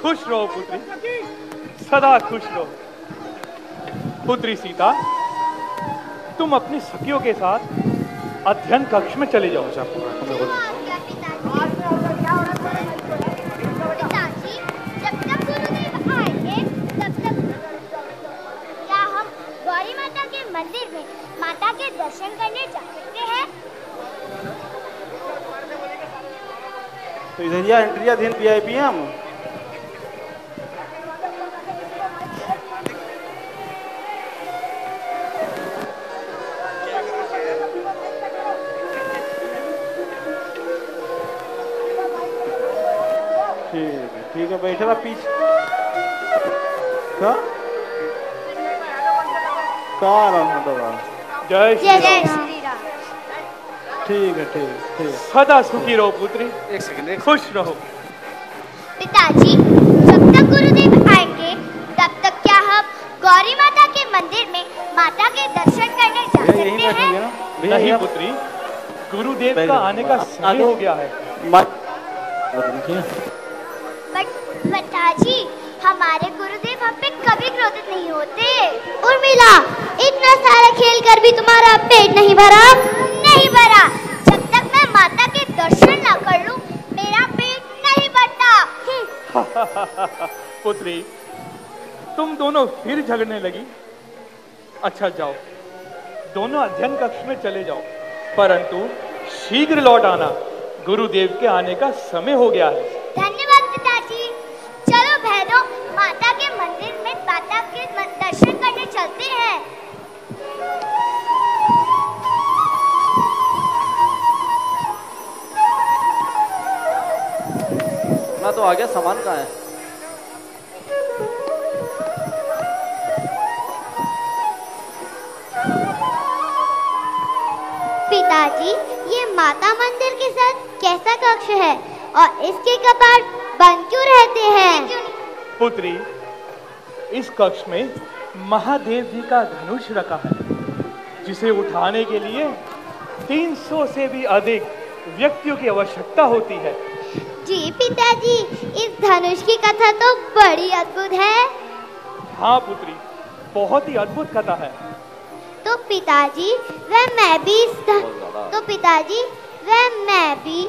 खुश रहो पुत्री, सदा खुश रहो। पुत्री सीता, तुम अपनी सखियों के साथ अध्ययन कक्ष में चले जाओ। पिताजी, जब तक गुरुदेव आएंगे तब तक क्या हम गौरी माता के मंदिर में माता के दर्शन करने जा सकते हैं? तो इधर एंट्रिया दिन VIP हैं हम। ठीक है, बैठे बा पीछे का जय श्री राम। ठीक है। सदा सुखी रहो पुत्री, एक सेकंड खुश रहो। पिताजी, जब तक गुरुदेव आएंगे तब तक क्या हम गौरी माता के मंदिर में माता के दर्शन करने जा सकते हैं? नहीं पुत्री, गुरुदेव का आने का समय हो गया है। पिताजी, हमारे गुरुदेव हम पे कभी क्रोधित नहीं होते। उर्मिला, इतना सारा खेल कर भी तुम्हारा पेट नहीं भरा? नहीं भरा। जब तक मैं माता के दर्शन ना कर लूं, मेरा पेट नहीं भरता। पुत्री, तुम दोनों फिर झगड़ने लगी। अच्छा जाओ, दोनों अध्ययन कक्ष में चले जाओ, परंतु शीघ्र लौट आना, गुरुदेव के आने का समय हो गया है। धन्यवाद पिताजी। चलो बहनों, माता के मंदिर में माता के दर्शन करने चलते हैं। मैं तो आ गया, सामान कहाँ है? पिताजी, ये माता मंदिर के साथ कैसा कक्ष है और इसके कपाट बंद क्यों रहते हैं? पुत्री, इस कक्ष में महादेव जी का धनुष रखा है, जिसे उठाने के लिए 300 से भी अधिक व्यक्तियों की आवश्यकता होती है। जी पिताजी, इस धनुष की कथा तो बड़ी अद्भुत है। हाँ पुत्री, बहुत ही अद्भुत कथा है। तो पिताजी, मैं भी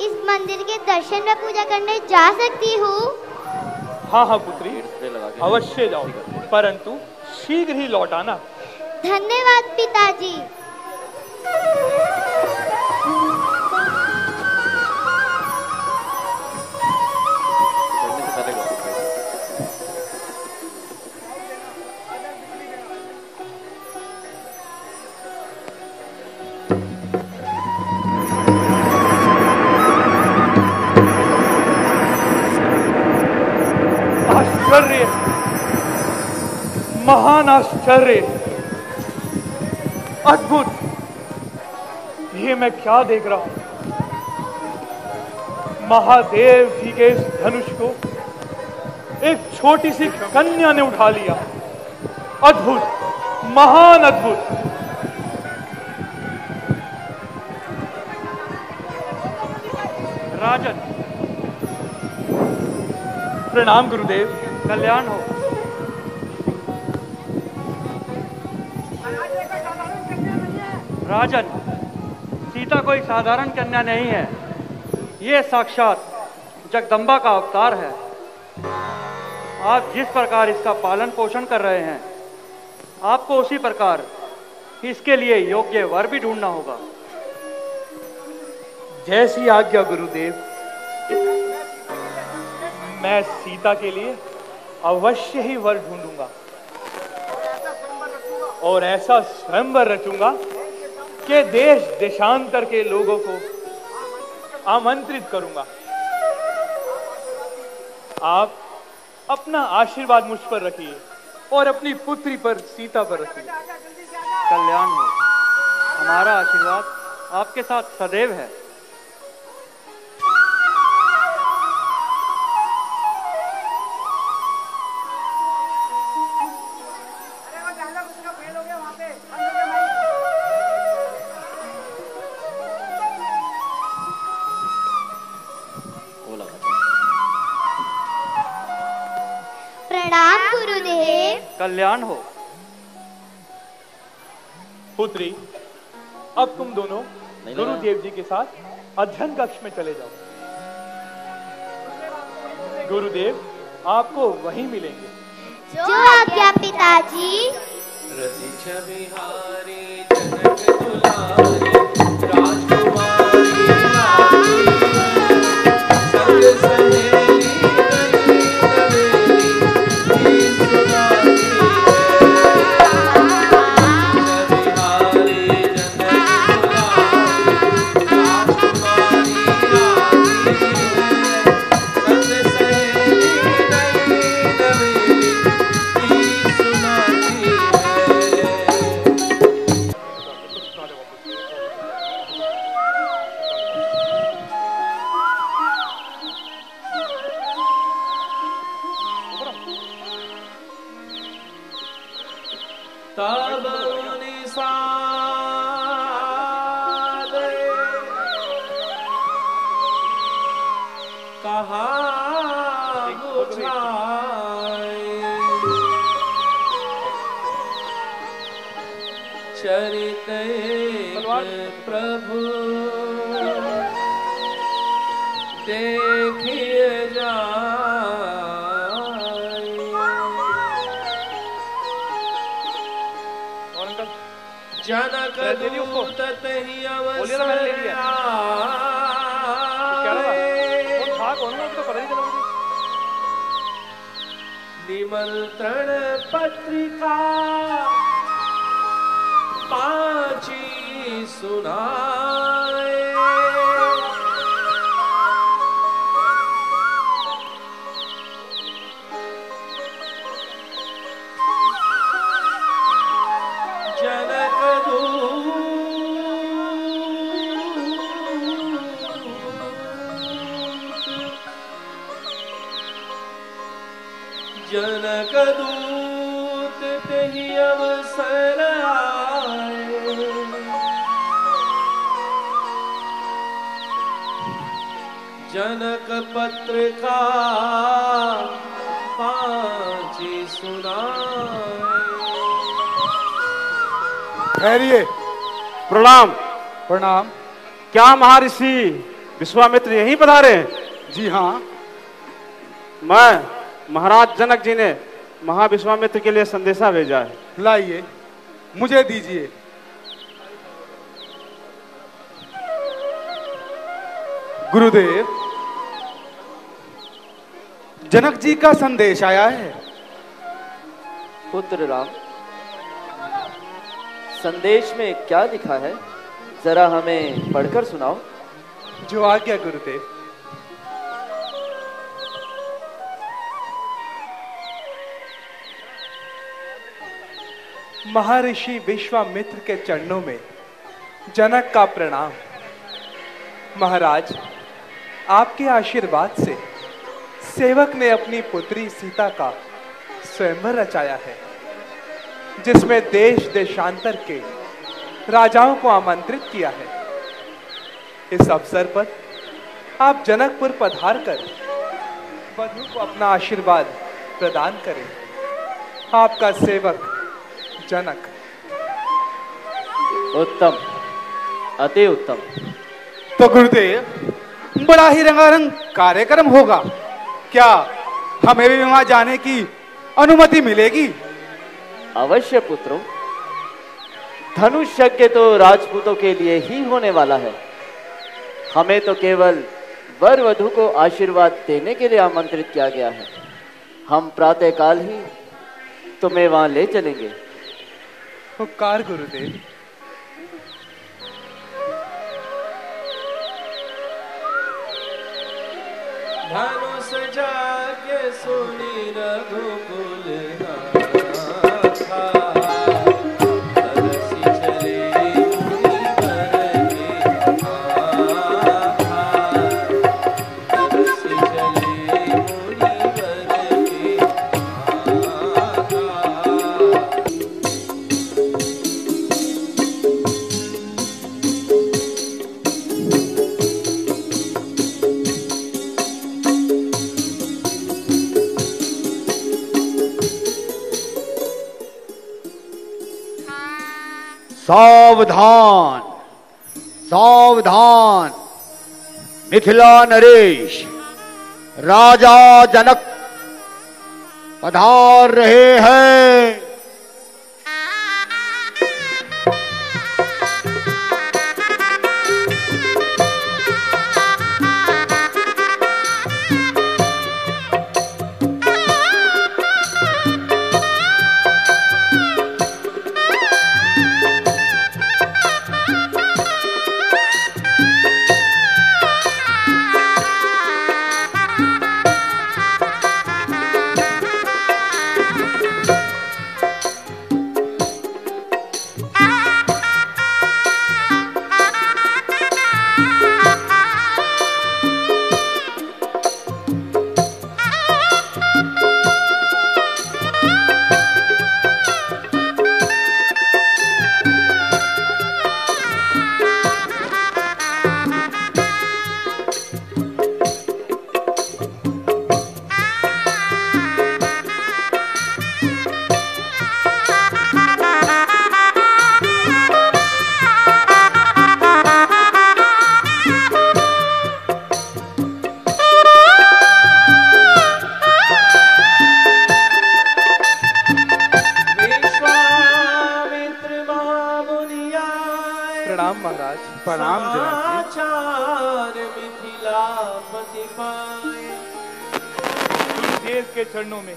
इस मंदिर के दर्शन व पूजा करने जा सकती हूँ? हाँ पुत्री, अवश्य जाओ, परंतु शीघ्र ही लौट आना। धन्यवाद पिताजी। आश्चर्य, महान आश्चर्य, अद्भुत, ये मैं क्या देख रहा हूं? महादेव जी के इस धनुष को एक छोटी सी कन्या ने उठा लिया। अद्भुत, महान अद्भुत। राजन, प्रणाम गुरुदेव। कल्याण हो। राजन, सीता कोई साधारण कन्या नहीं है, ये साक्षात जगदम्बा का अवतार है। आप जिस प्रकार इसका पालन पोषण कर रहे हैं, आपको उसी प्रकार इसके लिए योग्य वर भी ढूंढना होगा। जैसी आज्ञा गुरुदेव। मैं सीता के लिए अवश्य ही वर ढूंढूंगा और ऐसा स्वयंवर रचूंगा कि देश देशांतर के लोगों को आमंत्रित करूंगा। आप अपना आशीर्वाद मुझ पर रखिए और अपनी पुत्री पर, सीता पर रखिए। कल्याण हो। हमारा आशीर्वाद आपके साथ सदैव है। प्रणाम गुरुदेव। कल्याण हो। पुत्री, अब तुम दोनों गुरुदेव जी के साथ अध्ययन कक्ष में चले जाओ। गुरुदेव आपको वहीं मिलेंगे। जो आज्ञा पिताजी। रति छविहारी जनक दुलारी राजकुमारी संग सहेली चरित प्रभु देखिए जनक दूत तहि अवसर निमंत्रण पत्रिका पाची सुनाए। जनक दूत तेहि अवसर आए। जनक पत्रिका पांची सुनाए। ठहरिए। प्रणाम। प्रणाम। क्या महर्षि विश्वामित्र यहीं पधारे हैं? जी हाँ। मैं महाराज जनक जी ने महाविश्वामित्र के लिए संदेशा भेजा है। लाइए, मुझे दीजिए। गुरुदेव, जनक जी का संदेश आया है। पुत्र राम, संदेश में क्या लिखा है, जरा हमें पढ़कर सुनाओ। जो आज्ञा गुरुदेव। महर्षि विश्वामित्र के चरणों में जनक का प्रणाम। महाराज, आपके आशीर्वाद से सेवक ने अपनी पुत्री सीता का स्वयंवर रचाया है, जिसमें देश देशांतर के राजाओं को आमंत्रित किया है। इस अवसर पर आप जनकपुर पधार कर वधु को अपना आशीर्वाद प्रदान करें। आपका सेवक जनक। उत्तम, अति उत्तम। तो गुरुदेव, बड़ा ही रंगारंग कार्यक्रम होगा। क्या हमें भी वहां जाने की अनुमति मिलेगी? अवश्य पुत्रों, धनुष यज्ञ तो राजपूतों के लिए ही होने वाला है। हमें तो केवल वर वधु को आशीर्वाद देने के लिए आमंत्रित किया गया है। हम प्रातःकाल ही तुम्हें वहां ले चलेंगे। उपकार गुरुदेव। धनुष जाके सुनी रघुकुल सावधान सावधान, मिथिला नरेश राजा जनक पधार रहे हैं। चरणों में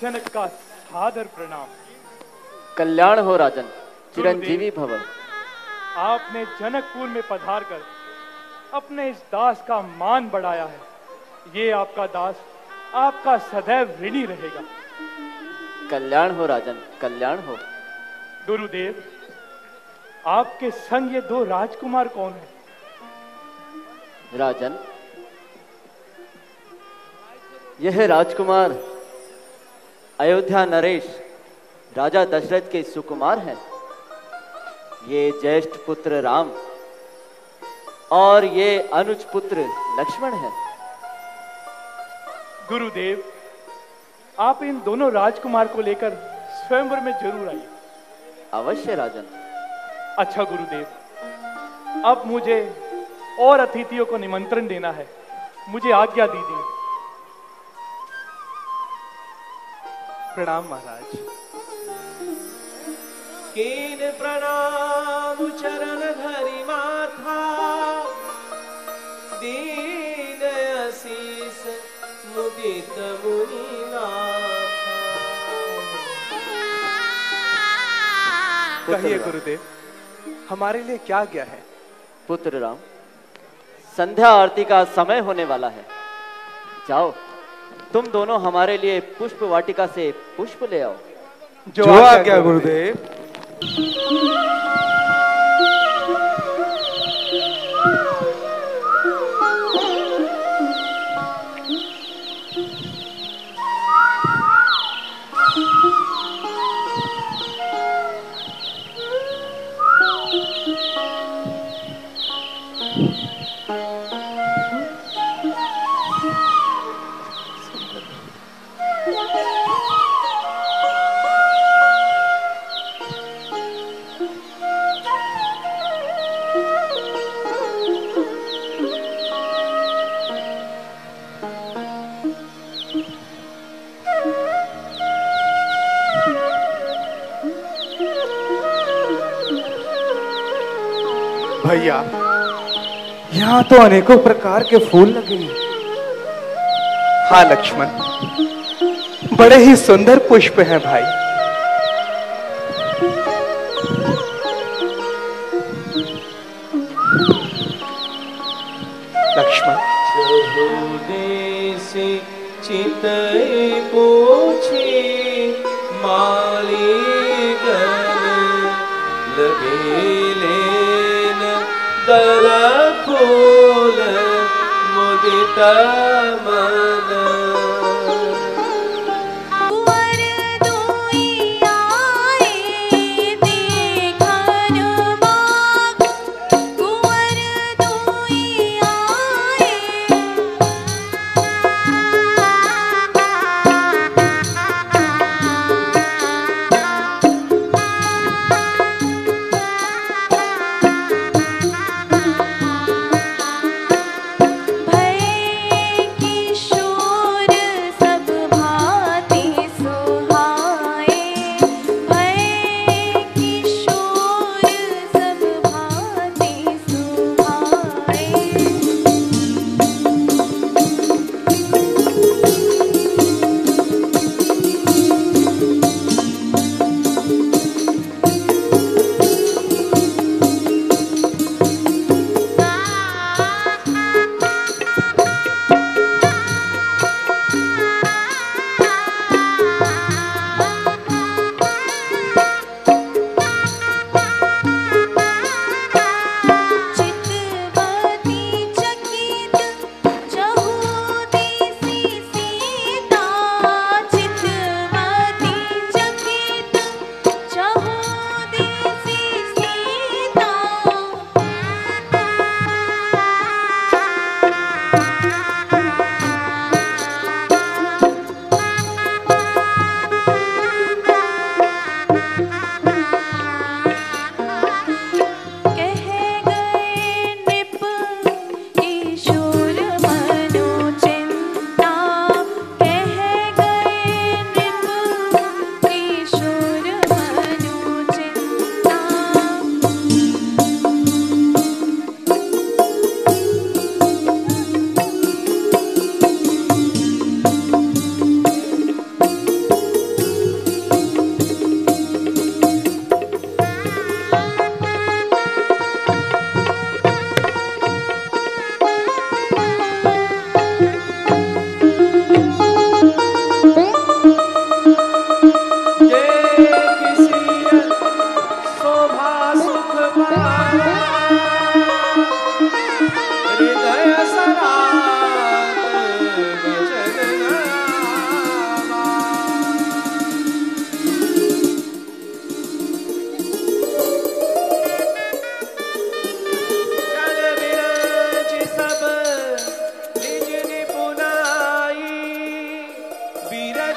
जनक का सादर प्रणाम। कल्याण हो राजन, चिरंजीवी भव। आपने जनकपुर में पधार कर अपने इस दास का मान बढ़ाया है। ये आपका दास आपका सदैव ऋणी रहेगा। कल्याण हो राजन, कल्याण हो। गुरुदेव, आपके संग ये दो राजकुमार कौन है? राजन, यह राजकुमार अयोध्या नरेश राजा दशरथ के सुकुमार हैं। ये ज्येष्ठ पुत्र राम और ये अनुज पुत्र लक्ष्मण है। गुरुदेव, आप इन दोनों राजकुमार को लेकर स्वयंवर में जरूर आइए। अवश्य राजन। अच्छा गुरुदेव, अब मुझे और अतिथियों को निमंत्रण देना है, मुझे आज्ञा दीजिए। प्रणाम महाराज। कीन प्रणाम चरण धरि माथा, दीन आशीष मुदित मुनिनाथा। कहिए गुरुदेव, हमारे लिए क्या आज्ञा है? पुत्र राम, संध्या आरती का समय होने वाला है। जाओ, तुम दोनों हमारे लिए पुष्प वाटिका से पुष्प ले आओ। जो आज्ञा गुरुदेव। भैया, यहाँ तो अनेकों प्रकार के फूल लगे हैं। हाँ लक्ष्मण, बड़े ही सुंदर पुष्प हैं भाई। लक्ष्मण, चितई पूछी माली लगे दल फूल मुदित मन।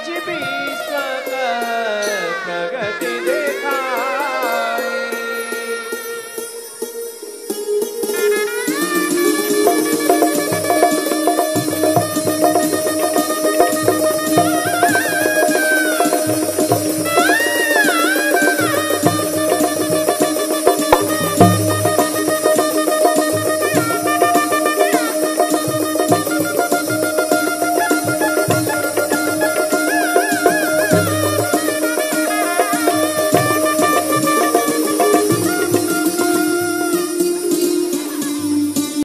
निज बीसा कहा प्रगति दे